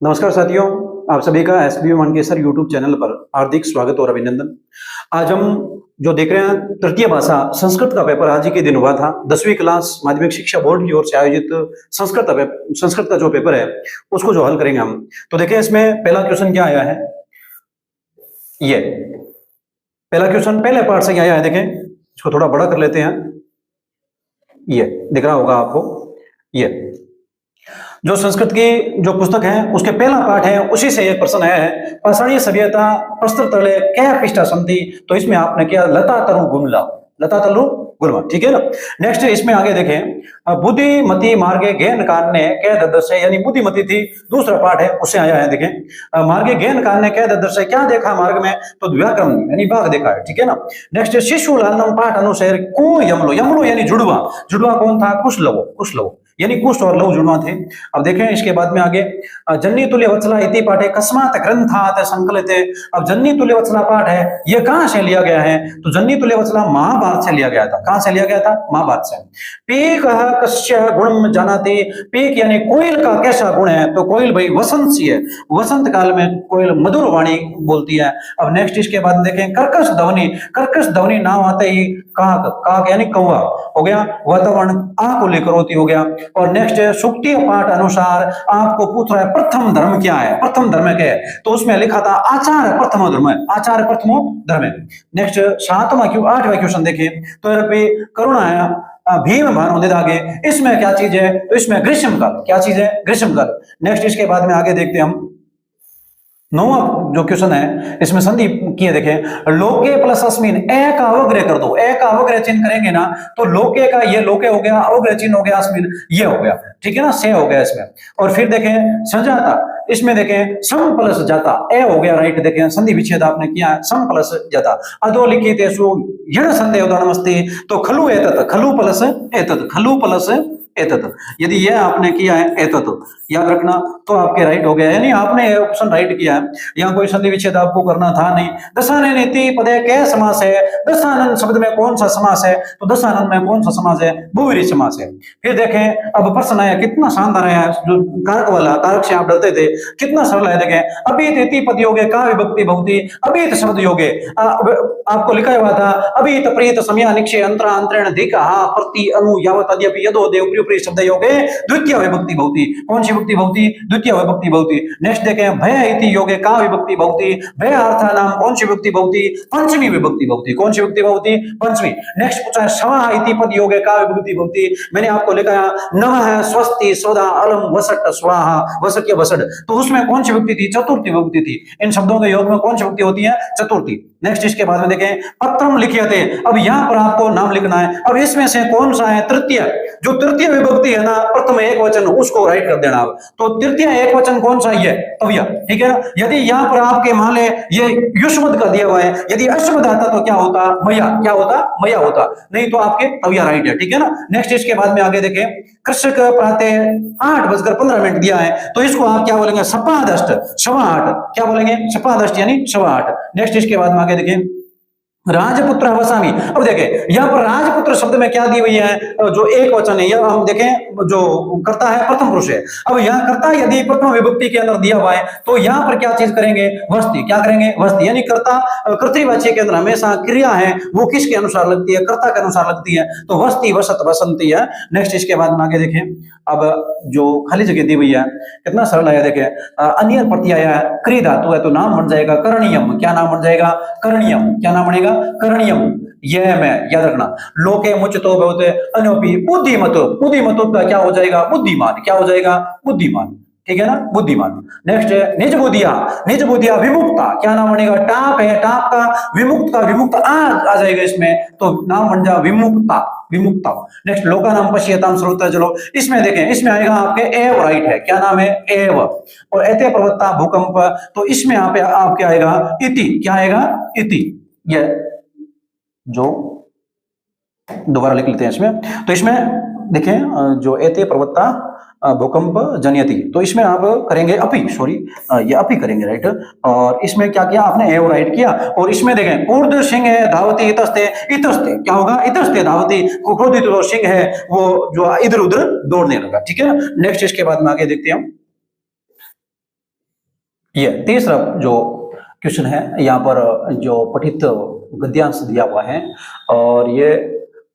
नमस्कार साथियों, आप सभी का एसबी मनकेसर यूट्यूब चैनल पर हार्दिक स्वागत और अभिनंदन। आज हम जो देख रहे हैं तृतीय भाषा संस्कृत का पेपर आज ही के दिन हुआ था। 10वीं क्लास माध्यमिक शिक्षा बोर्ड की ओर से आयोजित संस्कृत का जो पेपर है उसको जो हल करेंगे हम। तो देखें इसमें पहला क्वेश्चन क्या आया है। ये पहला क्वेश्चन पहले पार्ट से क्या आया है, देखें इसको थोड़ा बड़ा कर लेते हैं। ये दिख रहा होगा आपको। ये जो संस्कृत की जो पुस्तक है उसके पहला पाठ है, उसी से एक प्रश्न आया है। पाषाणीय सभ्यता प्रस्तर तले क्या पृष्ठा संधि, तो इसमें आपने क्या लता तरु गुमला, लता तरु गुलमा, ठीक है ना। नेक्स्ट इसमें आगे देखें बुद्धिमती मार्गे गहन कान्य कह ददर्शय, यानी बुद्धिमती थी, दूसरा पाठ है उससे आया है। देखें मार्गे गहन कान्य कह ददर्शय, क्या देखा मार्ग में, तो व्याकरण यानी बाघ देखा है, ठीक है ना। नेक्स्ट शिशु लालनम पाठ अनुसार को यमलो, यमलो यानी जुड़वा, जुड़वा कौन था, कुशलवो, कुशलवो यानी कुष्ठ और लव जुड़वा थे। अब देखें इसके बाद में आगे जन्नी तुल्य वत्सला इति पाठे कस्मात ग्रंथात संकलित। अब जन्नी तुल्य वत्सला पाठ है, ये कहां से लिया गया है, तो जन्नी तुल्य वत्सला महाभारत से लिया गया था। कहां से लिया गया था, महाभारत से। पीक कस्य गुणम जानाति, पीक यानी कोयल का कैसा गुण है, तो कोयल भाई वसंत सी है, वसंत काल में कोयल मधुर वाणी बोलती है। अब नेक्स्ट इसके बाद देखें कर्कश ध्वनि, कर्कश ध्वनि नाम आते ही काक, काक यानी कौवा हो गया, वातावरण आ को लेकर होती हो गया। और नेक्स्ट सुक्ति पाठ अनुसार आपको पूछ रहा है प्रथम धर्म क्या है, प्रथम धर्म क्या है, तो उसमें लिखा था आचार्य प्रथम धर्म है, आचार्य प्रथमो धर्म है। नेक्स्ट 8वां क्वेश्चन देखें तो यहाँ पे करुणा है भीम भानु आगे, इसमें क्या चीज है, तो इसमें ग्रीष्म काल, क्या चीज है, ग्रीष्म काल। नेक्स्ट इसके बाद में आगे देखते हैं हम 9वां जो क्वेश्चन है, इसमें संधि किए देखें लोके प्लस अस्मिन, ए का अवग्रह कर दो, ए का अवग्रह चिन्ह करेंगे ना, तो लोके का ये लोके हो गया, अवग्रह चिन्ह हो गया अस्मिन, ये हो गया, ठीक है ना, से हो गया इसमें। और फिर देखें सजाता, इसमें देखें सम प्लस जाता, ए हो गया, राइट। देखें संधि विच्छेद आपने किया है, सम प्लस जाता। अधोलिखित यण संदेह उदाहरणमस्ति, तो खलु एतत्, खलु प्लस एतत्, खलु प्लस एतत्, यदि ये आपने किया है एतत्, याद रखना, तो आपके राइट हो गया, यानी आपने ऑप्शन राइट किया है। यहाँ कोई संधि विच्छेद आपको करना था नहीं। दशानन इति पदे क्या समास है, दशानन शब्द में कौन सा समास है, तो दशानन में कौन सा समास है, बहुव्रीहि समास है। फिर देखें अब प्रश्न आया, कितना शानदार है, जो कारक वाला, कारक से आप डरते थे, कितना सरल है। देखें अभित इति पद योगे का विभक्ति बहुती, अभित शब्द योगे आपको लिखा हुआ था अभित प्रीत समया निक्षे अंतरा अंतरेण धिका प्रति अनु यावत अद्यपि यदो देव प्रिय शब्द योगे द्वितीय विभक्ति बहुती, कौन सी विभक्ति बहुती, द्वितीय विभक्ति बहुती। नेक्स्ट देखें भय इति योगे का विभक्ति बहुती, भय अर्थ नाम कौन सी विभक्ति बहुती, पंचमी विभक्ति बहुती, कौन सी विभक्ति बहुती, पंचमी। नेक्स्ट पूछा है शवा इति पद योगे का विभक्ति बहुती, मैंने आपको लिखा है नमः स्वस्ति सौदा अलम वसट स्वाहा, वसट या वसट, तो उसमें कौन सी विभक्ति थी, चतुर्थी विभक्ति थी। इन शब्दों के योग में कौन सी विभक्ति होती है, चतुर्थी। नेक्स्ट इसके बाद में देखें पत्रम लिखिए थे, अब यहाँ पर आपको नाम लिखना है। अब इसमें से कौन सा है तृतीय, जो तृतीय विभक्ति है ना, प्रथम एक वचन, उसको राइट कर देना आप। तो तृतीय एक वचन कौन सा, ये तव्य, ठीक है ना। यदि यहाँ पर आपके मान ले ये युष्मद का दिया हुआ है, यदि अश्वद आता तो क्या होता, मया, क्या होता, मया होता, नहीं तो आपके तव्य राइट है, ठीक है ना। नेक्स्ट इसके बाद में आगे देखें कृषक प्रातः 8:15 दिया है, तो इसको आप क्या बोलेंगे, सपादष्ट, सवा आठ, क्या बोलेंगे, सपादष्ट यानी सवा आठ। नेक्स्ट इसके बाद में आगे देखें राजपुत्र वसामी। अब देखें यहाँ पर राजपुत्र शब्द में क्या दी हुई है, जो एक वचन है, यह हम देखें जो करता है प्रथम पुरुष है। अब यहाँ करता यदि प्रथम विभक्ति के अंदर दिया हुआ है, तो यहाँ पर क्या चीज करेंगे, वस्ती, क्या करेंगे, वस्ती, यानी कर्ता कर्तृवाची के अंदर हमेशा क्रिया है वो किसके अनुसार लगती है, कर्ता के अनुसार लगती है, तो वस्ती वसत वसंती है। नेक्स्ट इसके बाद में आगे देखें अब जो खाली जगह दी हुई है कितना सरल है। देखें अन्य प्रत्यय है, क्री धातु है, तो नाम बन जाएगा करणीयम, क्या नाम बन जाएगा, करणीयम, क्या नाम बनेगा, करणीयम। यह मैं याद रखना लोके मुचतो बहुत अनोपी बुद्धिमतो, बुद्धिमतो का क्या हो जाएगा, बुद्धिमान, क्या हो जाएगा, बुद्धिमान, ठीक है ना, बुद्धिमान। नेक्स्ट निज बुद्धिया, निज बुद्धिया विमुक्ता, क्या नाम बनेगा, टाप है, टाप का विमुक्त का विमुक्त आ जाएगा इसमें, तो नाम बन जाएगा विमुक्ता, विमुक्ता। नेक्स्ट लोका नाम पश्यताम श्रोता, चलो इसमें देखें, इसमें आएगा आपके एव, राइट है, क्या नाम है, एव। और एते प्रवत्ता भूकंप, तो इसमें यहाँ पे आपके आएगा इति, क्या आएगा, इति। ये जो दोबारा लिख लेते हैं इसमें, तो इसमें देखें जो एते प्रवत्ता भूकंप जनयति, तो इसमें आप करेंगे अपि, सॉरी ये अपि करेंगे, राइट। और इसमें क्या किया आपने, एव राइट किया। और इसमें देखें ऊर्ध्व सिंह है धावती इतस्ते, इतस्ते क्या होगा, इतस्ते धावती, क्रोधित जो सिंह है वो जो इधर उधर दौड़ने लगा, ठीक है ना। नेक्स्ट इसके बाद में आगे देखते हैं हम ये तीसरा जो क्वेश्चन है यहाँ पर जो पठित गद्यांश दिया हुआ है, और ये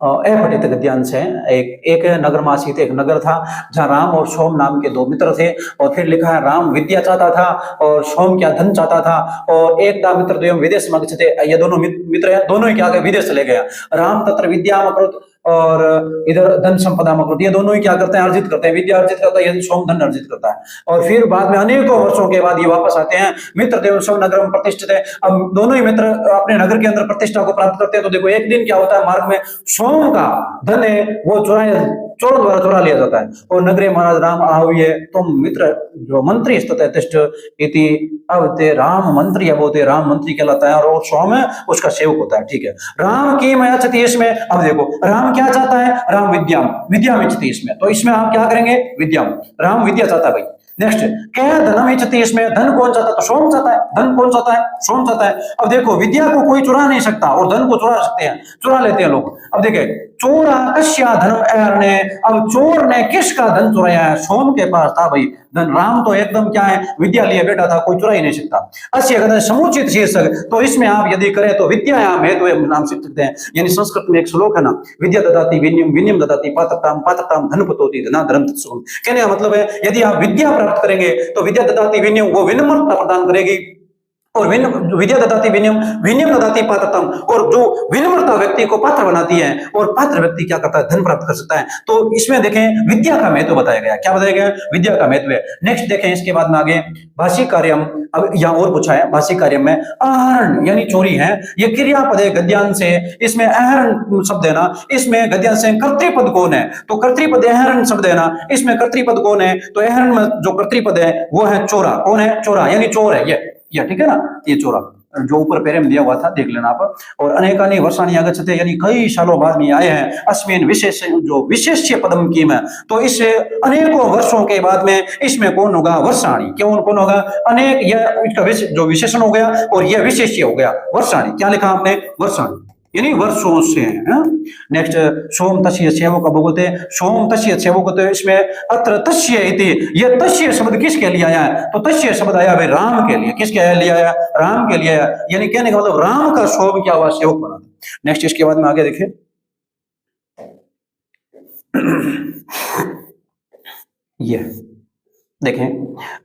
अपठित गद्यांश है। एक एक नगरमासीत, एक नगर था जहाँ राम और सोम नाम के दो मित्र थे, और फिर लिखा है राम विद्या चाहता था और सोम क्या धन चाहता था, और एक दा मित्र द्वयम विदेश थे। ये दोनों मित्र हैं, दोनों ही क्या विदेश चले गए। राम तत्र विद्या अकृत और इधर धन संपदा अकृत, ये दोनों ही क्या करते हैं, अर्जित करते हैं, विद्या अर्जित करता है, सोम धन अर्जित करता है। और फिर बाद में अनेकों वर्षों के बाद ये वापस आते हैं। मित्र देव सब नगर में प्रतिष्ठित है। अब दोनों ही मित्र अपने नगर के अंदर प्रतिष्ठा को प्राप्त करते हैं। तो देखो एक दिन क्या होता है, मार्ग में सोम का धन है वो चोर द्वारा चुरा लिया जाता है। और नगरे महाराज राम आहुये तुम मित्र जो मंत्री तिष्ठ इति, अब ते राम मंत्री है, वो ते राम मंत्री कहलाता है, और सोम उसका सेवक होता है। ठीक है, राम की मैं अच्छी इसमें। अब देखो राम क्या चाहता है, राम विद्या में इच्छति इसमें, तो इसमें आप क्या करेंगे, विद्या, राम विद्या चाहता है भाई। नेक्स्ट क्या धनम इच्छति, इसमें धन कौन चाहता है, तो सोम चाहता है। धन कौन चाहता है, सोम चाहता है। अब देखो विद्या को कोई चुरा नहीं सकता, और धन को चुरा सकते हैं, चुरा लेते हैं लोग। अब देखे चोरा कश्या धनम एरने, अब चोर ने किसका धन चुराया है, सोम के पास था भाई धन। राम तो एकदम क्या है, विद्या लिए बैठा था, कोई चुरा ही नहीं सकता। अस्य अगर समुचित शीर्षक, तो इसमें आप यदि करें तो विद्यायाम है, तो नाम सीख सकते हैं। यानी संस्कृत में एक श्लोक है ना, विद्या ददाति विनियम, विनियम ददाति पात्रताम, पात्रताम धनपतोति धना धर्म तत्सुखम। कहने का मतलब है यदि आप विद्या प्राप्त करेंगे तो विद्या ददाति विनियम, वो विनम्रता प्रदान करेगी, और विद्या ददाति विनियम, विनियम ददाति पात्रतम, और जो विनम्रता व्यक्ति को पात्र बनाती है, और पात्र व्यक्ति क्या करता है, धन प्राप्त कर सकता है। तो इसमें देखें विद्या का महत्व बताया गया। क्या बताया गया, विद्या का महत्व है। नेक्स्ट देखें इसके बाद में आगे भाषिक कार्यम। अब यहाँ और पूछा है भाषिक कार्य में आहरण यानी चोरी है, ये क्रियापद है गद्यांश से। इसमें आहरण शब्द है ना, इसमें गद्यांश से कर्तृपद कौन है, तो कर्तृपद आहरण शब्द है ना, इसमें कर्तृपद कौन है, तो आहरण में जो कर्तृपद है वो है चोरा। कौन है, चोरा यानी चोर है ये ठीक है ना, ये चोरा जो ऊपर पैरे में दिया हुआ था, देख लेना आप। और अनेकानि वर्षाणि आगच्छते, यानी कई सालों बाद में आए हैं। अस्मिन विशेष जो विशेष्य पदम की में, तो इस अनेकों वर्षों के बाद में इसमें कौन होगा, वर्षाणि। क्यों कौन होगा, अनेक, यह इसका जो विशेषण हो गया, और यह विशेष्य हो गया वर्षाणि। क्या लिखा आपने, वर्षाणि यानी वर्षों से है। नेक्स्ट सोम तस्य सेवक, बोलते सोम तस्य सेवक, तो इसमें अत्र तस्य इति, यह तस्य शब्द किसके लिए आया है, तो तस्य शब्द आया भाई राम के लिए। किसके लिए आया, राम के लिए आया। यानी कहने का मतलब राम का सोम क्या हुआ, सेवक बना। नेक्स्ट इसके बाद में आगे देखें ये देखें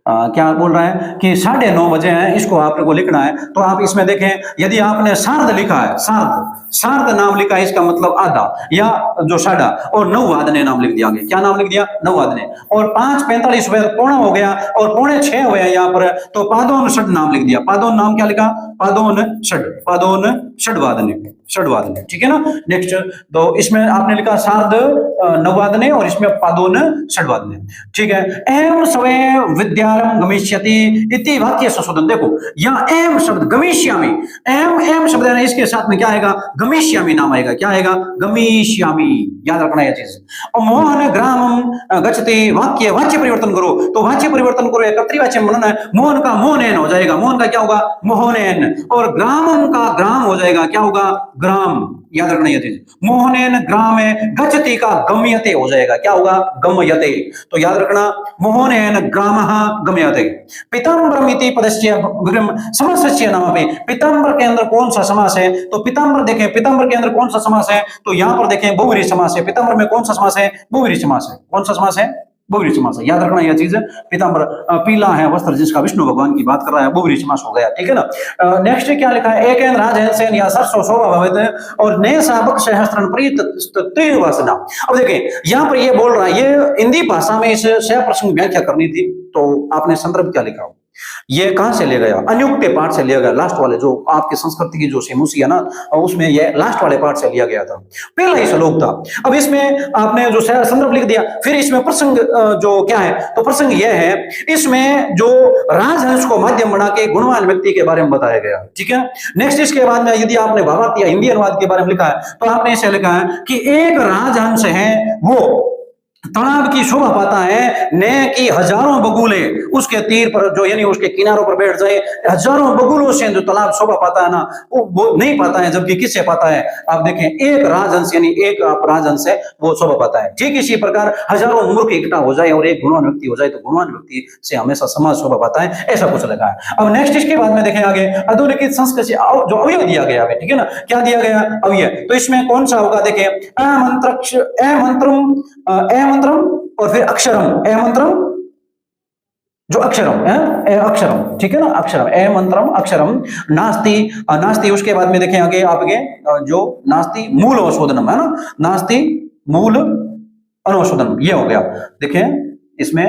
क्या बोल रहा है कि 9:30 बजे हैं, इसको आपको लिखना है। तो आप इसमें देखें, यदि आपने सार्ध लिखा है, सार्ध नाम लिखा है, इसका मतलब आधा या जो साढ़ा, और 9 वादने नाम लिख दिया। क्या नाम लिख दिया, 9 वादने। और 5:45 हुए, पौना हो गया, और 5:45 हुए यहाँ पर, तो पादोन षड नाम लिख दिया। पादोन नाम क्या लिखा, पादोन षड वादने, ठीक है ना। नेक्स्ट तो इसमें आपने लिखा सार्ध 9 वादने, और इसमें पादोन षड वादने, ठीक है। एवं सवे विद्यारंभ गमिष्यति इति वाक्य संशोधन। देखो यहाँ एम शब्द गमिष्यामि, एम शब्द है, इसके साथ में क्या आएगा, गमिष्यामि नाम आएगा। क्या आएगा, गमिष्यामि, याद रखना यह चीज। और मोहन ग्रामम गच्छति, वाक्य परिवर्तन करो, तो वाक्य परिवर्तन करो, कर्तृवाच्य बनना है। मोहन का मोहनेन हो जाएगा, मोहन का क्या होगा, मोहनेन, और ग्रामम का ग्राम हो जाएगा, क्या होगा, ग्राम। याद रखना यह चीज। मोहनेन ग्रामे, गच्छति का गम्यते हो जाएगा, क्या होगा, गम्यते। तो याद रखना मोहनेन ग्रामः गम्यते। पीताम्बरमिति पदस्य समासस्य नामपि, पीताम्बर के अंदर कौन सा समास है, तो पीताम्बर देखें, पीताम्बर के अंदर कौन सा समास है, तो यहां पर देखें बहुव्रीहि समास है। पीताम्बर में कौन सा समास है, बहुव्रीहि समास है। कौन सा समास है, बहुव्रीहि समास है। याद रखना यह चीज। पीताम्बर पीला है वस्त्र, जिसका विष्णु भगवान की बात कर रहा है, बहुव्रीहि समास हो गया, ठीक है ना। नेक्स्ट क्या लिखा है, एक राजहंसेन या सरसो शोभा भवेत, और ने साबक सहस्त्रन प्रीत त्रिवासना। अब देखें यहाँ पर ये बोल रहा है, ये हिंदी भाषा में इस सह प्रसंग व्याख्या करनी थी, तो आपने संदर्भ क्या लिखा हो, ये कहां से ले गया, अनियुक्त पाठ से लिया गया। लास्ट वाले जो आपके संस्कृति की जो सेमुसी है ना, उसमें ये लास्ट वाले पाठ से लिया गया था, पहला ही श्लोक था। अब इसमें आपने जो संदर्भ लिख दिया, फिर इसमें प्रसंग जो क्या है, तो प्रसंग यह है, इसमें जो राजहंस को माध्यम बना के गुणवान व्यक्ति के बारे में बताया गया, ठीक है। नेक्स्ट इसके बाद में यदि आपने भावार्थ या हिंदी अनुवाद के बारे में लिखा है, तो आपने इसे लिखा है कि एक राजहंस है, वो तालाब की शोभा पाता है, ने की हजारों बगुले उसके तीर पर जो यानी उसके किनारों पर बैठ जाए, हजारों बगुलों से जो तालाब शोभा पाता है ना, वो नहीं पाता है, जबकि किससे पाता है? आप देखें, एक राजहंस यानी एक आप राजहंस है वो शोभा पाता है। ठीक इसी प्रकार हजारों मूर्ख इकट्ठा हो जाए और एक गुणवान व्यक्ति हो जाए तो गुणवान व्यक्ति से हमेशा समाज शोभा पाता है, ऐसा कुछ लगा है। अब नेक्स्ट इसके बाद में देखें आगे, अधोरेखित संस्कृति जो अवयव दिया गया है, ठीक है ना, क्या दिया गया अवयव, तो इसमें कौन सा होगा? देखें, अमंत्रक्ष अमंत्रम अमंत्रम और फिर अक्षरम, अमंत्रम जो अक्षरम है, अक्षरम, ठीक है ना, अक्षरम, मंत्रम अक्षरम, नास्ति नास्ति उसके बाद में देखें आगे आपके जो नास्ति मूल अवशोधनम है ना, नास्ति मूल अनवशोधनम, ये हो गया। देखें इसमें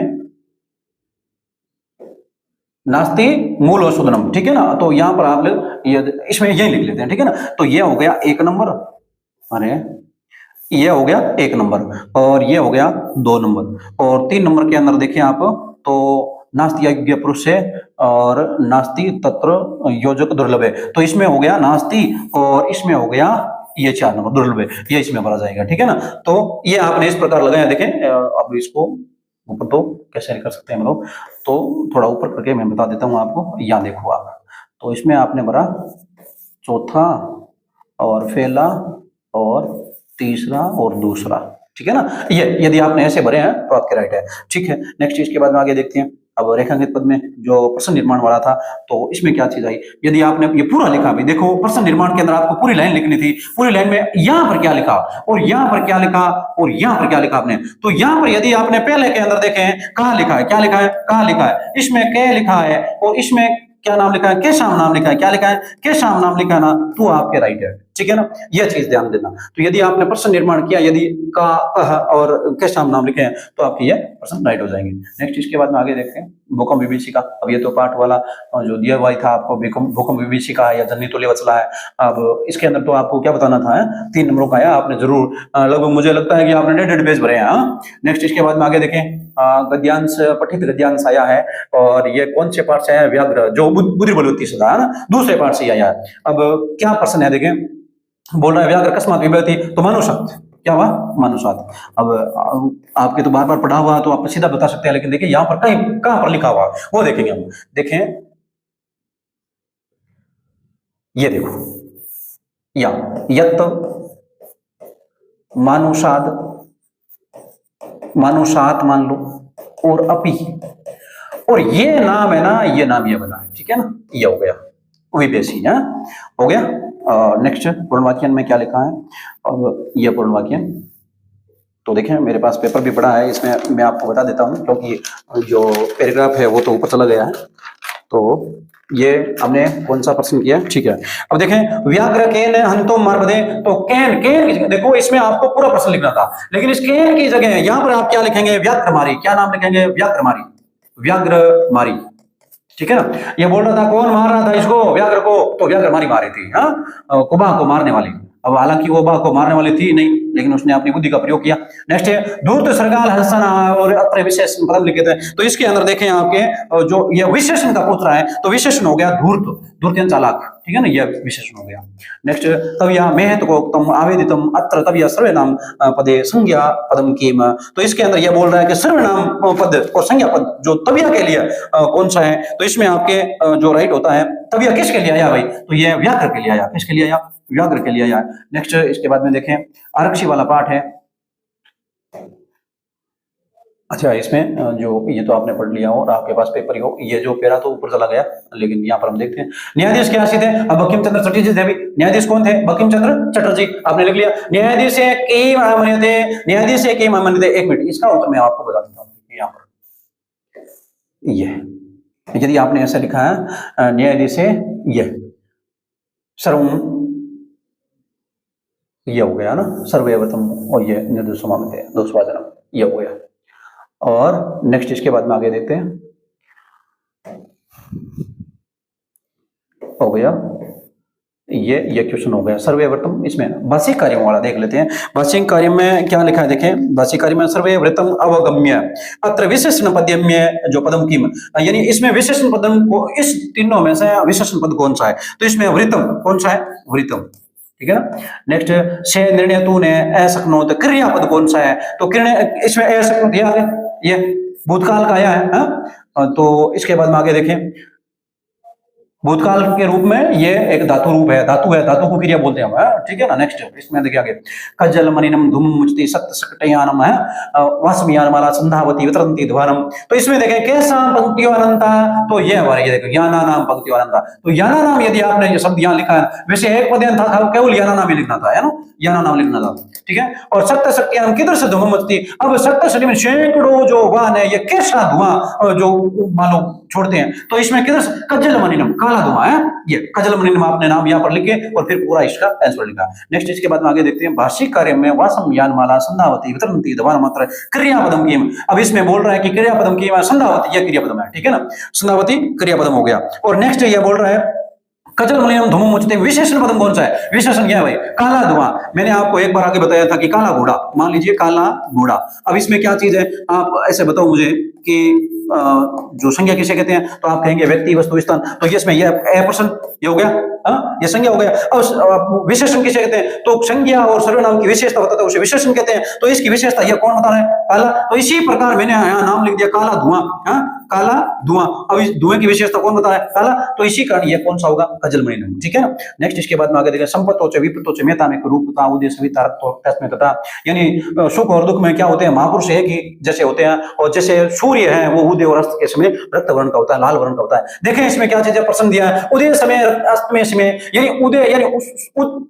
नास्ति मूल अवशोधनम, ठीक है ना, तो यहां पर आप ये इसमें यही लिख लेते हैं, ठीक है ना, तो ये हो गया 1 नंबर, अरे ये हो गया 1 नंबर, और ये हो गया 2 नंबर, और 3 नंबर के अंदर देखिए आप, तो नास्ति यज्ञ पुरुष है और नास्ति तत्र योजक दुर्लभ है, तो इसमें हो गया नास्ति और इसमें हो गया ये 4 नंबर दुर्लभ है, ये इसमें भरा जाएगा, ठीक है ना। तो ये आपने इस प्रकार लगाया, देखें अब इसको ऊपर तो कैसे कर सकते हैं हम लोग, तो थोड़ा ऊपर करके मैं बता देता हूँ आपको, यहाँ देखो आप, तो इसमें आपने भरा चौथा और पहला और तीसरा और दूसरा, ठीक है ना, ये यदि आपने ऐसे भरे हैं तो आपके राइट है, ठीक है। नेक्स्ट इसके बाद में आगे देखते हैं। अब रेखांकित पद में जो प्रश्न निर्माण वाला था, तो इसमें क्या चीज आई, यदि आपने ये पूरा लिखा, भी देखो प्रश्न निर्माण के अंदर आपको पूरी लाइन लिखनी थी, पूरी लाइन में यहाँ पर क्या लिखा और यहाँ पर क्या लिखा और यहाँ पर क्या लिखा आपने, तो यहाँ पर यदि आपने पहले के अंदर देखें कहाँ लिखा है, क्या लिखा है, कहाँ लिखा है, इसमें क्या लिखा है और इसमें क्या नाम लिखा है, केशव नाम लिखा है, क्या लिखा है, केशव नाम लिखा है ना, तो आपके राइट है, ठीक है ना, यह चीज ध्यान देना। तो यदि आपने प्रश्न निर्माण किया, यदि का और केशव नाम लिखे हैं तो आपके ये प्रश्न राइट हो जाएंगे। नेक्स्ट इसके बाद में आगे देखते हैं भूकंप विभीषिका। अब ये तो पार्ट वाला जो दिया हुआ था आपको, भूकंप विभीषिका या जन्नी तुल्य वचला है। अब इसके अंदर तो आपको क्या बताना था, 3 नंबरों का है, आपने जरूर लगभग मुझे लगता है कि आपने 1.5 पेज भरे हैं। नेक्स्ट इसके बाद में आगे देखें, गद्यांश पठित गद्यांश आया है, और ये कौन से पार्ट से है, व्याघ्र जो बुद्धि बलवती सदा है ना, दूसरे पार्ट से आया है। अब क्या प्रश्न है, देखें बोल रहा है व्याघ्र अकस्मात विभवति, तो मानुषात, क्या हुआ, मानुषात। अब आपके तो बार बार पढ़ा हुआ तो आप सीधा बता सकते हैं, लेकिन देखिए यहाँ पर कहीं कहां पर लिखा हुआ वो देखेंगे हम। देखें ये देखो, या यत मानुषाद, मानुषात मान लो, और अपि, और ये नाम है ना, ये नाम ये बना है, ठीक है ना, ये हो गया विदेशी है, हो गया। नेक्स्ट पूर्णवाक्यन में क्या लिखा है, और ये पूर्णवाक्यन, तो देखें मेरे पास पेपर भी पड़ा है, इसमें मैं आपको बता देता हूं क्योंकि जो पैराग्राफ है वो तो ऊपर चला गया है। तो ये हमने कौन सा प्रश्न किया, ठीक है। अब देखें व्याघ्र केन हंतो मारबदे, तो केन, केन की जगह देखो इसमें आपको पूरा प्रश्न लिखना था, लेकिन इस केन की जगह यहाँ पर आप क्या लिखेंगे, व्याघ्रमारी, क्या नाम लिखेंगे, व्याघ्रमारी, व्याघ्रमारी, ठीक है ना। ये बोल रहा था कौन मार रहा था इसको, व्याघ्र को, तो व्याघ्रमारी मारी थी, हाँ, कुबा को मारने वाली। अब हालांकि वो बा को मारने वाली थी नहीं, लेकिन उसने अपनी बुद्धि का प्रयोग किया। नेक्स्ट है धूर्त सरगाल हंसना और अत्र विशेषण पदम लिखे थे, तो इसके अंदर देखें आपके जो ये विशेषण का पूछ रहा है, तो विशेषण हो गया धूर्त, धूर्त चालाक, ठीक है ना, यह विशेषण हो गया। नेक्स्ट तब यह महत को उत्तम आवेदितम अत्र तब यह सर्वनाम पदे संज्ञा पदम कीम, तो इसके अंदर यह बोल रहा है कि सर्वनाम पद और संज्ञा पद जो तबिया के लिए कौन सा है, तो इसमें आपके जो राइट होता है तबिया किसके लिए आया भाई, तो यह व्याघ्र के लिए आया, किसके लिए आया, व्याघ्र के लिए आया। नेक्स्ट इसके बाद में देखें आरक्षी वाला पार्ट है। अच्छा इसमें जो ये तो आपने पढ़ लिया हो और आपके पास पेपर ही हो, ये जो पेरा तो ऊपर चला गया, लेकिन यहाँ पर हम देखते हैं न्यायाधीश क्या थे, अब बंकिम चंद्र चटर्जी थे। न्यायाधीश कौन थे, बंकिम चंद्र चटर्जी, आपने लिख लिया। न्यायाधीश के मामले थे, न्यायाधीश के मामले थे। 1 मिनट इसका उत्तर मैं आपको बता देता हूँ, यहाँ पर ये यदि आपने ऐसा लिखा है न्यायाधीश ये सर्व, ये हो गया ना सर्वव्रतम, और ये निर्दोष मामले दोषवाचनम, ये हो गया। और नेक्स्ट इसके बाद में आगे देखते हैं, हो गया ये क्वेश्चन हो गया सर्वव्रतम। इसमें भाषिक कार्यों वाला देख लेते हैं। भाषिक कार्य में क्या लिखा है, देखें भाषिक कार्य में सर्वव्रतम अवगम्य अत्र विशेषण पद्यम्य जो पदम कीम, यानी इसमें विशेषण पदम को, इस तीनों में से विशेषण पद कौन सा है, तो इसमें वृतम कौन सा है, वृतम, ठीक है ना। नेक्स्ट, से निर्णय तूने असक्नोत, क्रियापद कौन सा है? तो क्रिया इसमें असक्नोत दिया है, ये भूतकाल का आया है, तो इसके बाद में आगे देखें, भूतकाल के रूप में ये एक धातु रूप है, धातु को क्रिया बोलते हैं हम, ठीक है ना। नेक्स्ट इसमें देखिए आगे, कज्जल मनिनम धूम मुचति सत्य सकटयानम है, वासमियानमाला संधावती वितरंती ध्वानम। तो इसमें देखें कैसा पंक्तियों अनंता, तो ये हमारे ये देखो याना नाम पंक्तियों अनंता। तो याना नाम यदि आपने ये शब्द यहाँ लिखा है, वैसे एक पद था केवल याना नाम ही लिखना था, है ना, याना नाम लिखना था, ठीक है। और सत्य शक्तियान किधर से धूम मचती, अब सत्य शक्ति में सैकड़ों जो वाहन है, ये कैसा धुआं जो मान लो छोड़ते हैं, तो इसमें किधर से, कज्जल मनिनम काला धुआं है, ये कज्जल मनिनम आपने नाम यहाँ पर लिखे और फिर पूरा इसका आंसर लिखा। नेक्स्ट इसके बाद में आगे देखते हैं, भाषिक कार्य में वासम यान माला संधावती वितरंती दवान मात्र क्रियापदम की। अब इसमें बोल रहा है कि क्रियापदम की संधावती ये क्रियापदम है, ठीक है ना, संधावती क्रियापदम हो गया। और नेक्स्ट ये बोल रहा है कजल मलिनम धूम मुचते, विशेषण पदम कौन सा है? विशेषण क्या है भाई? काला धुआं। मैंने आपको एक बार आगे बताया था कि काला घोड़ा, मान लीजिए काला घोड़ा। अब इसमें क्या चीज है, आप ऐसे बताओ मुझे कि जो संज्ञा किसे कहते हैं, तो आप कहेंगे व्यक्ति वस्तु स्थान, तो ये इसमें ये पर्सन ये हो गया, ये संज्ञा हो गया। अब विशेषण किसे कहते हैं, तो संज्ञा और सर्वनाम की विशेषता होता है उसे विशेषण कहते हैं, तो इसकी विशेषता ये कौन बता रहा है? काला। तो इसी प्रकार मैंने यहाँ नाम लिख दिया काला धुआं, काला धुआं। अब इस धुएं की विशेषता कौन बता रहा है? काला। तो इसी कारण ये कौन सा होगा? कजल मणिनम, ठीक है ना। नेक्स्ट इसके बाद में आगे देखिए, संपत्तों से विपत्तों से मेता में रूपता उदय सविता रक्त तथा, यानी सुख और दुख में क्या होते हैं, महापुरुष एक ही जैसे होते हैं, और जैसे सूर्य है वो उदय और अस्त के समय रक्त वर्ण का होता है, लाल वर्ण का होता है। देखें इसमें क्या चीज प्रश्न दिया है, उदय समय अस्त में समय, यानी उदय यानी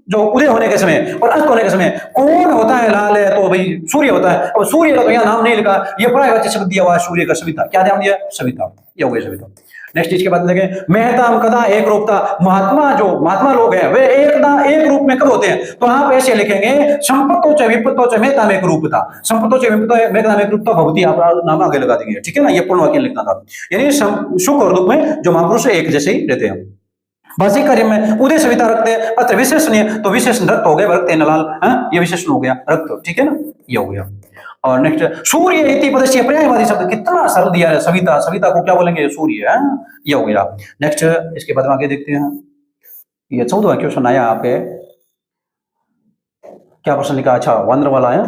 जो उदय होने के समय और अस्त होने के समय कौन होता है लाल है, तो भाई सूर्य होता है। अब सूर्य का तो यहाँ नाम नहीं लिखा, ये पर्यायवाची शब्द दिया हुआ है सूर्य का, सविता। क्या नाम दिया? सविता, ये हो गया सविता। नेक्स्ट इसके बाद देखें, मेहता कदा एक रूपता, महात्मा जो महात्मा लोग हैं वे एक रूप में कब होते हैं, तो आप ऐसे लिखेंगे, संपत्तों च विपत्तों च मेहता में एक रूपता, संपत्तों च विपत्तों मेहता में एक रूपता भवती, आप नाम आगे लगा देंगे, ठीक है ना। ये पूर्ण वाक्य लिखना था, यानी सुख और दुख में जो महापुरुष एक जैसे ही रहते हैं। भाषिक कार्य में उदय सविता रखते हैं, अत्र विशेषण, तो विशेषण रक्त हो गए, रक्त नलाल, ये विशेषण हो गया रक्त, ठीक है ना, ये हो गया। और नेक्स्ट, सूर्य इति पदस्य पर्यायवादी शब्द, कितना सरल दिया है, सविता, सविता को क्या बोलेंगे? सूर्य, ये हो गया। नेक्स्ट इसके बाद में आगे देखते हैं, ये 14वां क्वेश्चन आया आपके, क्या प्रश्न लिखा? अच्छा, वंद्र वाला है,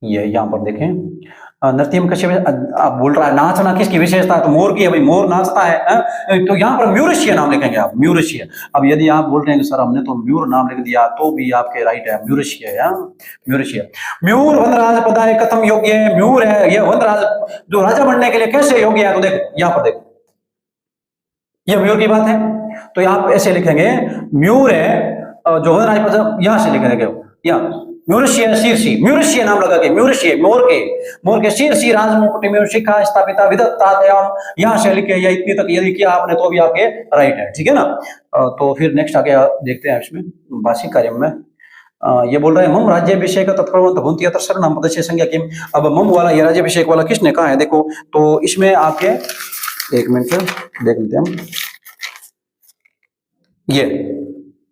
ये यहां पर देखें, नृत्यम कश्यप, आप बोल रहा है नाचना किसकी विशेषता है, तो मोर की है भाई, मोर नाचता है, तो यहाँ पर म्यूरशीय नाम लिखेंगे आप, म्यूरशीय। अब यदि आप बोल रहे हैं कि सर हमने तो म्यूर नाम लिख दिया, तो भी आपके राइट है, म्यूरशीय है, म्यूरशीय। म्यूर वनराज पदाय कथम योग्य है, म्यूर है ये वनराज जो राजा बनने के लिए कैसे योग्य है, तो देखो यहाँ पर देखो, ये म्यूर की बात है, तो आप ऐसे लिखेंगे, म्यूर है जो वनराज पद, यहां से लिखेंगे, यहाँ म्यूरशीय शीर्षी, म्यूरशीय नाम लगा के, म्यूरशीय मोर के शीर्षी राजमुकुट म्यूरशिखा स्थापिता विदत्तादयाम, यहां से लिखे, या इतनी तक यदि किया आपने तो भी आपके राइट है, ठीक है ना। तो फिर नेक्स्ट आगे देखते हैं इसमें, भाषिक कार्य में ये बोल रहे हैं, मम राज्याभिषेक तत्प्रवंत भूंति अत्र सर्वनाम पदस्य संज्ञा किम। अब मम वाला ये राज्याभिषेक वाला किसने कहा है, देखो, तो इसमें आपके एक मिनट देख लेते हैं हम, ये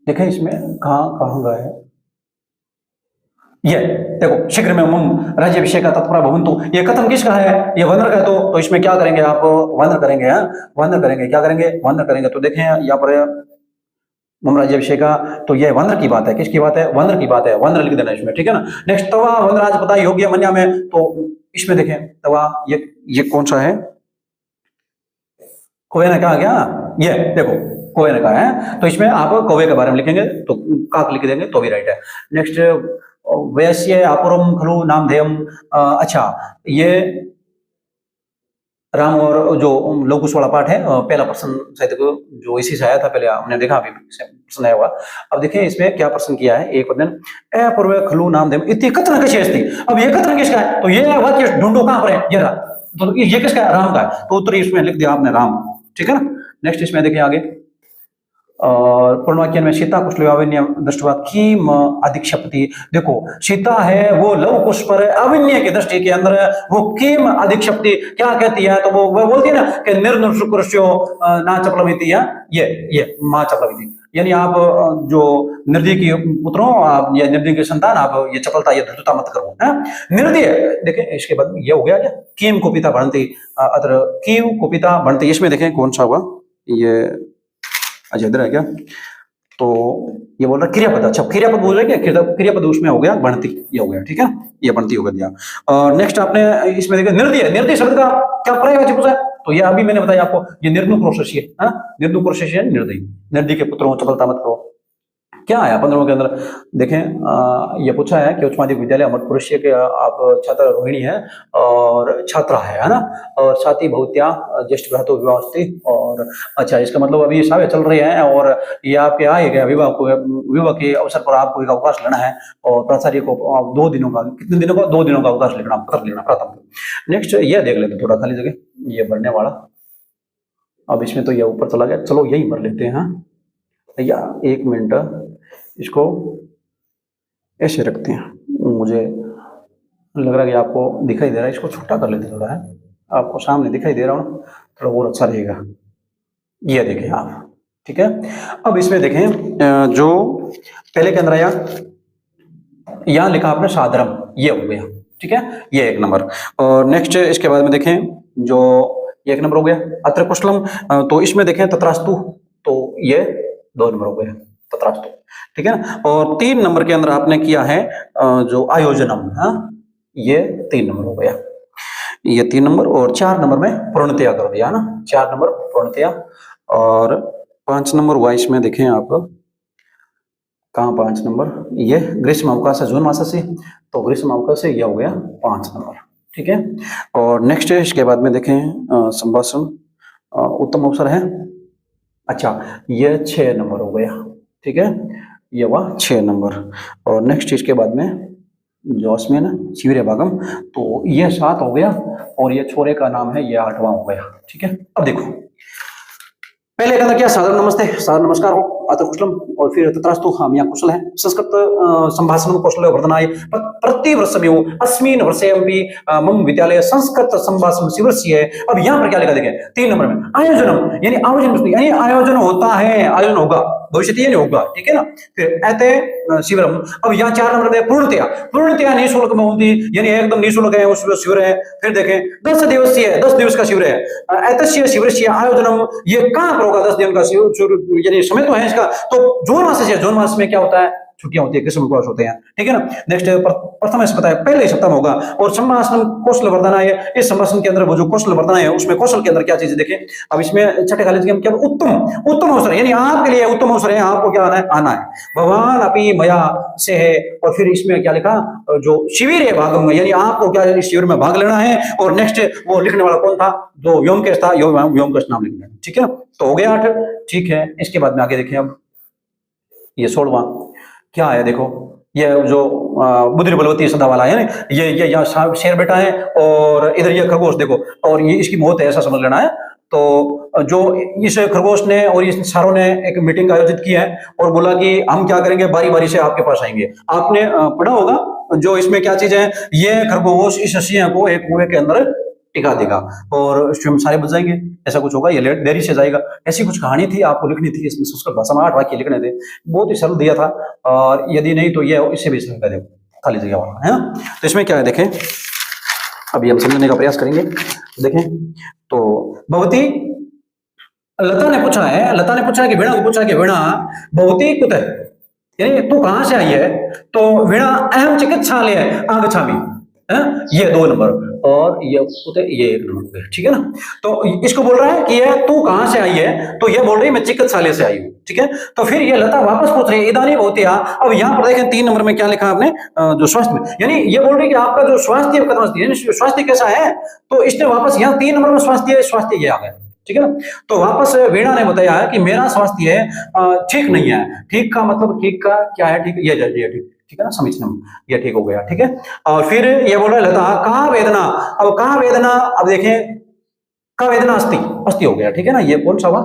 देखें इसमें कहाँ गया है, ये देखो, शीघ्र में मम राज्याभिषेक तत्परा भवन्तु, ये कथम किसका है? ये वंद्र का है, तो इसमें क्या करेंगे आप? वंद्र करेंगे, वंद्र करेंगे, क्या करेंगे? वंद्र करेंगे। तो देखें यहाँ पर मम राज्याभिषेक, तो ये वंद्र की बात है, किसकी बात है? वंद्र की बात है, वंद्र लिख देना इसमें, ठीक है ना। नेक्स्ट, तवा वंद्राज पता योग्य मन्या में, तो इसमें देखें तवा, ये कौन सा है? कौवे ने कहा गया, ये देखो कौवे ने कहा है, तो इसमें आप कौवे के बारे में लिखेंगे, तो काक लिख देंगे तो भी राइट है। नेक्स्ट, वैश्य अपुरम खलु नामधेयम, अच्छा, ये राम और जो लौकुश वाला पाठ है, पहला प्रश्न शायद जो इसी से आया था, पहले हमने देखा, अभी प्रश्न आया हुआ। अब देखिए इसमें क्या प्रश्न किया है, एक वचन, अपूर्व खलु नामधेयम इति कथन कशी अस्ति। अब ये कथन किसका है, तो ये वाक्य ढूंढो कहां पर है, ये रहा, तो ये किसका है? राम का है, तो उत्तर इसमें लिख दिया आपने राम, ठीक है ना। नेक्स्ट इसमें देखिए आगे, और पूर्णवाक्य में सीता कुशलवाविन्य दृष्टवा किम अधिक्षपति, देखो सीता है वो लव कुश पर अविन्य की दृष्टि के अंदर वो किम अधिक्षपति क्या कहती है, तो वो बोलती है ना कि निर्दुष्कृष्यो ना चपलमिति, ये मां चपलमिति, यानी आप जो निर्दय की पुत्रों, आप या निर्दय की संतान, आप ये चपलता, ये धृतता मत करो, है निर्दय। देखिए इसके बाद ये हो गया क्या, किम को पिता भणती, अत्र किम को पिता भणती, इसमें देखें कौन सा हुआ, ये अच्छा इधर है क्या? तो ये बोल रहा है क्रियापद। अच्छा क्रियापद बोल रहे हैं क्या? क्रियापद उसमें हो गया बढ़ती, ये हो गया ठीक है, ये बढ़ती हो गया। और नेक्स्ट आपने इसमें देखा निर्दय, निर्दय शब्द का क्या पर्यायवाची पूछा है, तो ये अभी मैंने बताया आपको, ये निर्दुक प्रोसेस है, निर्दुक प्रोसेस है निर्दयी। निर्दयी के पुत्रों चपलता मत करो। क्या आया 15 के अंदर देखें, ये पूछा है कि उच्च माध्यमिक विद्यालय अमरपुर के आप छात्रा रोहिणी है और छात्रा है ना, और साथी भौत्या ज्येष्ठ भ्रातु विवाह अस्ति। और अच्छा इसका मतलब अभी सावे चल रहे हैं और ये आपके आएगा विवाह को, विवाह के अवसर पर आपको एक अवकाश लेना है और प्राचार्य को 2 दिनों का, कितने दिनों का, 2 दिनों का अवकाश लेना, पत्र लेना प्रथम। नेक्स्ट ये देख लेते थोड़ा खाली जगह, ये भरने वाला, अब इसमें तो ये ऊपर चला गया, चलो यही भर लेते हैं। हाँ भैया 1 मिनट, इसको ऐसे रखते हैं, मुझे लग रहा है कि आपको दिखाई दे रहा है, इसको छोटा कर लेते थोड़ा है, आपको सामने दिखाई दे रहा हूँ थोड़ा और अच्छा रहेगा। ये देखें आप, ठीक है। अब इसमें देखें जो पहले के अंदर आया, यहां लिखा आपने सादरम, ये हो गया ठीक है, ये 1 नंबर। और नेक्स्ट इसके बाद में देखें जो 1 नंबर हो गया अत्र कुशलम, तो इसमें देखें तत्रास्तु, तो ये 2 नंबर हो गया तत्रास्तु, ठीक है। और 3 नंबर के अंदर आपने किया है जो आयोजनम, ये 3 नंबर हो गया, ये 3 नंबर। और 4 नंबर में पूर्णतया कर दिया ना, 4 नंबर पूर्णतया। और 5 नंबर हुआ इसमें देखें आप, कहाँ 5 नंबर, ये ग्रीष्म अवकाश जून मास से, तो ग्रीष्म अवकाश से यह हो गया 5 नंबर, ठीक है। और नेक्स्ट इसके बाद में देखें संभाषण उत्तम अवसर है, अच्छा ये 6 नंबर हो गया, ठीक है, ये हुआ 6 नंबर। और नेक्स्ट इसके बाद में जोस्मिन शिविर भागम, तो ये 7 हो गया, और ये छोरे का नाम है, ये 8वां हो गया, ठीक है। अब देखो पहले कहना क्या, साधारण नमस्ते, साधारण नमस्कार हो, अत्र कुशलम, और फिर तत्रास्तु, हम यहाँ कुशल है, संस्कृत संभाषण कौशल वर्धनाय प्रतिवर्षमेव अस्मिन् वर्षेऽपि मम विद्यालय संस्कृत संभाषण शिविरस्य है। अब यहाँ पर क्या लिखा देखें 3 नंबर में, आयोजनम यानी आयोजन, यानी आयोजन होता है, आयोजन होगा, भविष्य नहीं होगा, ठीक है ना। फिर ऐते शिविरम, अब यहाँ 4 नंबर में पूर्णतया, पूर्णतया निःशुल्क में होती, यानी एकदम निःशुल्क है उस शिविर है। फिर देखें 10 दिवसीय, 10 दिवस का शिविर है, ऐतस्य शिविरस्य आयोजनम, ये कहाँ पर होगा 10 दिन का शिविर, यानी समय तो है इसका, तो जून मास से, जून मास में क्या होता है, छुट्टियां होती है, ग्रीष्म अवकाश होते हैं, ठीक है ना। नेक्स्ट प्रथम ऐसे बताया पहले सप्ताह में होगा। और संभाषण कौशल वर्धना है, इस संभाषण के अंदर वो जो कौशल वर्धना है उसमें कौशल के अंदर क्या चीजें देखें। अब इसमें छठे कॉलेज के क्या, उत्तम, उत्तम अवसर, यानी आपके लिए उत्तम अवसर है, आपको क्या आना है, आना है, भगवान अपनी मया से है। और फिर इसमें क्या लिखा, जो शिविर है भागम, यानी आपको क्या इस शिविर में भाग लेना है। और नेक्स्ट वो लिखने वाला कौन था, जो व्योमकेश था, व्योमकेश नाम लिखना है, ठीक है। तो हो गया 8, ठीक है। इसके बाद में आगे देखें, अब ये 16वां क्या है, देखो ये जो बुद्धि बलवती सदा वाला है, ये यहाँ शेर बैठा है और इधर ये खरगोश देखो, और ये इसकी मौत है, ऐसा समझ लेना है। तो जो इस खरगोश ने और इस सारों ने एक मीटिंग आयोजित की है और बोला कि हम क्या करेंगे, बारी बारी से आपके पास आएंगे। आपने पढ़ा होगा जो इसमें क्या चीज है, ये खरगोश इस सिंह को एक कुएं के अंदर टिका देगा और स्वयं सारे बच जाएंगे, ऐसा कुछ होगा, ये देरी से जाएगा, ऐसी कुछ कहानी थी, आपको लिखनी थी इसमें, संस्कृत भाषा में 8 वाक्य लिखने थे, बहुत ही सरल दिया था। और यदि नहीं तो ये इससे भी सरल कर खाली जगह वाला है। तो इसमें क्या है देखें, अभी हम समझने का प्रयास करेंगे। देखें तो भवती, लता ने पूछा है कि वीणा को पूछा कि वीणा भवती कुतः, यानी तू कहां से आई है, तो वीणा अहम चिकित्सालय आगच्छामि, ये 2 नंबर, और ये 1 नंबर, ठीक है ना। तो इसको बोल रहा है कि ये तू कहां से आई है, तो ये बोल रही है मैं चिकित्सालय से आई हूँ, ठीक है। तो फिर ये लता वापस पूछ रही है इदानीं भवत्या, अब यहाँ पर देखें 3 नंबर में क्या लिखा आपने, जो स्वास्थ्य में, यानी ये बोल रही है कि आपका जो स्वास्थ्य स्वास्थ्य कैसा है, तो इसने वापस यहाँ 3 नंबर में स्वास्थ्य ये आ गया, ठीक है ना। तो वापस वीणा ने बताया है कि मेरा स्वास्थ्य ठीक नहीं है, ठीक का मतलब ठीक का क्या है, ठीक ये ठीक, ठीक है ना, समीचीनम, ये ठीक हो गया, ठीक है। और फिर ये बोल रहा है लता कहाँ वेदना, अब कहाँ वेदना, अब देखें का वेदना अस्थि हो गया, ठीक है ना। ये कौन सा हुआ,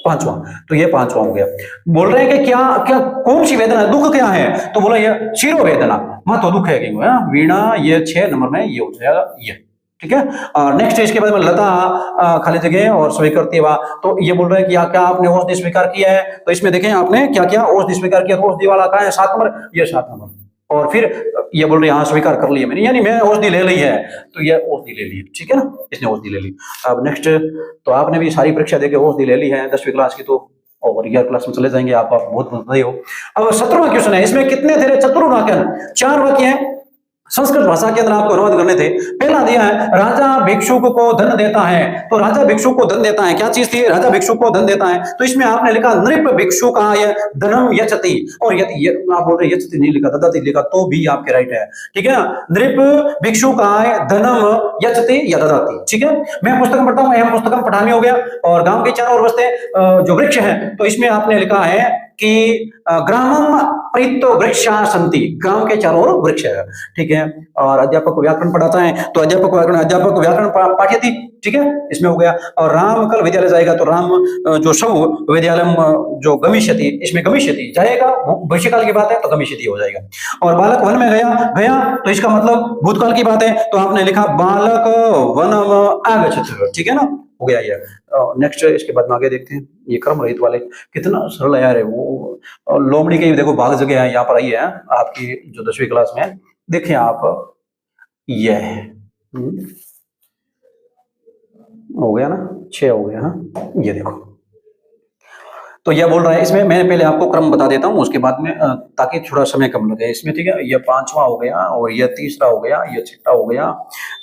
5वां, तो ये 5वां हो गया। बोल रहे हैं कि क्या क्या कौन सी वेदना, दुख क्या है, तो बोला ये शिरो वेदना, मत तो दुख है कि वीणा, ये 6 नंबर में ये हो जाएगा, ये ठीक है। और नेक्स्ट इसके बाद में लता खाली जगह और स्वीकृति वा, तो ये बोल रहे हैं कि क्या आपने औषधि स्वीकार किया है, तो इसमें देखें आपने क्या क्या औषधि स्वीकार किया, औषधि वाला कहाँ है, 7 नंबर, ये 7 नंबर, और फिर ये बोल रही है हाँ स्वीकार कर लिया मैंने, यानी मैं औषधि ले ली है, तो ये औषधि ले ली, ठीक है ना, इसने औषधि ले ली। अब नेक्स्ट, तो आपने भी सारी परीक्षा देके औषधि ले ली है 10वीं क्लास की, तो और 11 क्लास में चले जाएंगे आप बहुत बधाई हो। अब 17वां क्वेश्चन है, इसमें कितने थे चतुर्वाक्य, 4 वाक्य हैं, संस्कृत भाषा के अंदर आपको अनुवाद करने थे। पहला दिया है राजा भिक्षुक को धन देता है, तो राजा भिक्षुक को धन देता है, क्या चीज थी, राजा भिक्षुक को धन देता है, तो इसमें आपने लिखा नृप भिक्षुकाय धनम यचति, और यति आप बोल रहे यचति नहीं लिखा, ददति लिखा, तो भी आपके राइट है, ठीक है ना, नृप भिक्षुकाय धनम यचति या ददाति, ठीक है। मैं पुस्तक पढ़ता हूँ, एवं पुस्तकम पठामी हो गया, और गांव के चारों ओर बसते जो वृक्ष है, तो इसमें आपने लिखा है कि ग्रामम परितो वृक्षा संति, ग्राम के चारों ओर वृक्ष है, ठीक है। और अध्यापक व्याकरण पढ़ाता है, तो अध्यापक व्याकरण पाठ्यति, ठीक है, इसमें हो गया। और राम कल विद्यालय जाएगा, तो राम जो सब विद्यालय जो गमिष्यति, इसमें गमिष्यति जाएगा, भविष्यकाल की बात है तो गमिष्यति हो जाएगा। और बालक वन में गया तो इसका मतलब भूतकाल की बात है, तो आपने लिखा बालक वनम आगच्छति, ठीक है ना, हो गया ये। नेक्स्ट इसके बाद में आगे देखते हैं, ये कर्म रहित वाले कितना सरल है यार, वो लोमड़ी के देखो भाग जगह है, यहाँ पर आई है आपकी जो 10वीं क्लास में, देखें आप, ये है हो गया ना, 6 हो गया, हाँ ये देखो, तो यह बोल रहा है, इसमें मैं पहले आपको क्रम बता देता हूं, उसके बाद में ताकि थोड़ा समय कम लगे इसमें, ठीक है। ये 5वां हो गया, और ये 3रा हो गया, ये 6ठा हो गया,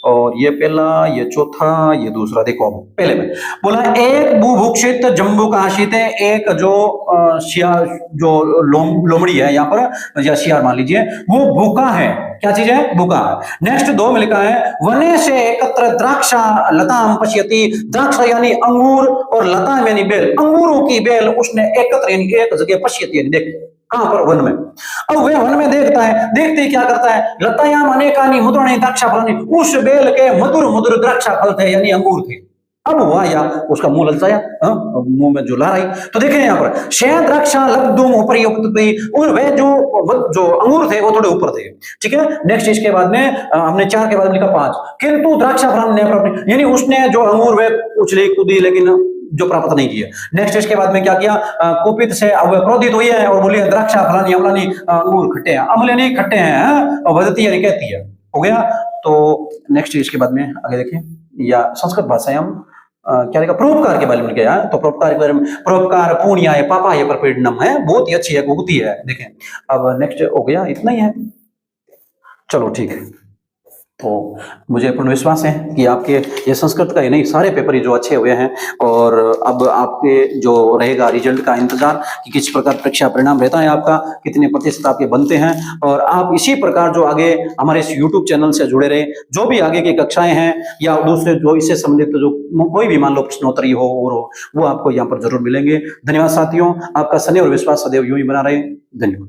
और ये पहला, ये चौथा, ये दूसरा। देखो पहले में बोला एक बुभुक्षित जम्बूकाशित, एक जो शियार जो लोमड़ी है यहाँ पर, या शियार मान लीजिए, वो भूखा है, क्या चीज है, भूखा है। नेक्स्ट 2 में लिखा है वने से एकत्र द्राक्षा लताम पश्यति, द्राक्षा यानी अंगूर, और लताम यानी बेल, अंगूरों की बेल उसने एकत्र यानी एक जगह पश्यति यानी देख, कहां पर, वन में। अब वह वन में देखता है, देखते ही क्या करता है, लतायाम अनेकानि मुद्राणि द्राक्षा फलानि, उस बेल के मधुर मधुर द्राक्षा फल थे यानी अंगूर थे। अब हुआ या उसका मुंह ललचाया, मुंह में जो ला रही, तो देखें यहाँ पर शहद द्राक्षा लब्धुम उपरि, और वह जो अंगूर थे वो थोड़े ऊपर थे, ठीक है। नेक्स्ट इसके बाद में हमने 4 के बाद में लिखा 5, किंतु द्राक्षा फलानि न प्राप्त, यानी उसने जो अंगूर वे उछली कूदी लेकिन जो प्राप्त नहीं किया। नेक्स्ट इसके बाद में क्या किया, कुपित से अब क्रोधित हुई है और बोली द्राक्षा फलानी अमलानी, अंगूर खट्टे हैं, अम्ल नहीं खट्टे हैं, और वदती यानी कहती है, हो गया। तो नेक्स्ट इसके बाद में आगे देखें, या संस्कृत भाषा हम क्या लिखा, परोपकार के बारे में क्या, तो परोपकार के बारे में, परोपकार पुण्याय पापाय परपीडनम है, बहुत ही अच्छी है, गुगती है, देखें। अब नेक्स्ट हो गया, इतना ही है, चलो ठीक है। तो मुझे पूर्ण विश्वास है कि आपके ये संस्कृत का ही नहीं सारे पेपर ये जो अच्छे हुए हैं, और अब आपके जो रहेगा रिजल्ट का इंतजार कि किस प्रकार परीक्षा परिणाम रहता है आपका, कितने प्रतिशत आपके बनते हैं, और आप इसी प्रकार जो आगे हमारे इस YouTube चैनल से जुड़े रहे, जो भी आगे की कक्षाएं हैं या दूसरे जो इससे संबंधित जो कोई भी मान लो प्रश्नोत्तरी हो और वो आपको यहाँ पर जरूर मिलेंगे। धन्यवाद साथियों, आपका स्नेह और विश्वास सदैव यूं ही बना रहे, धन्यवाद।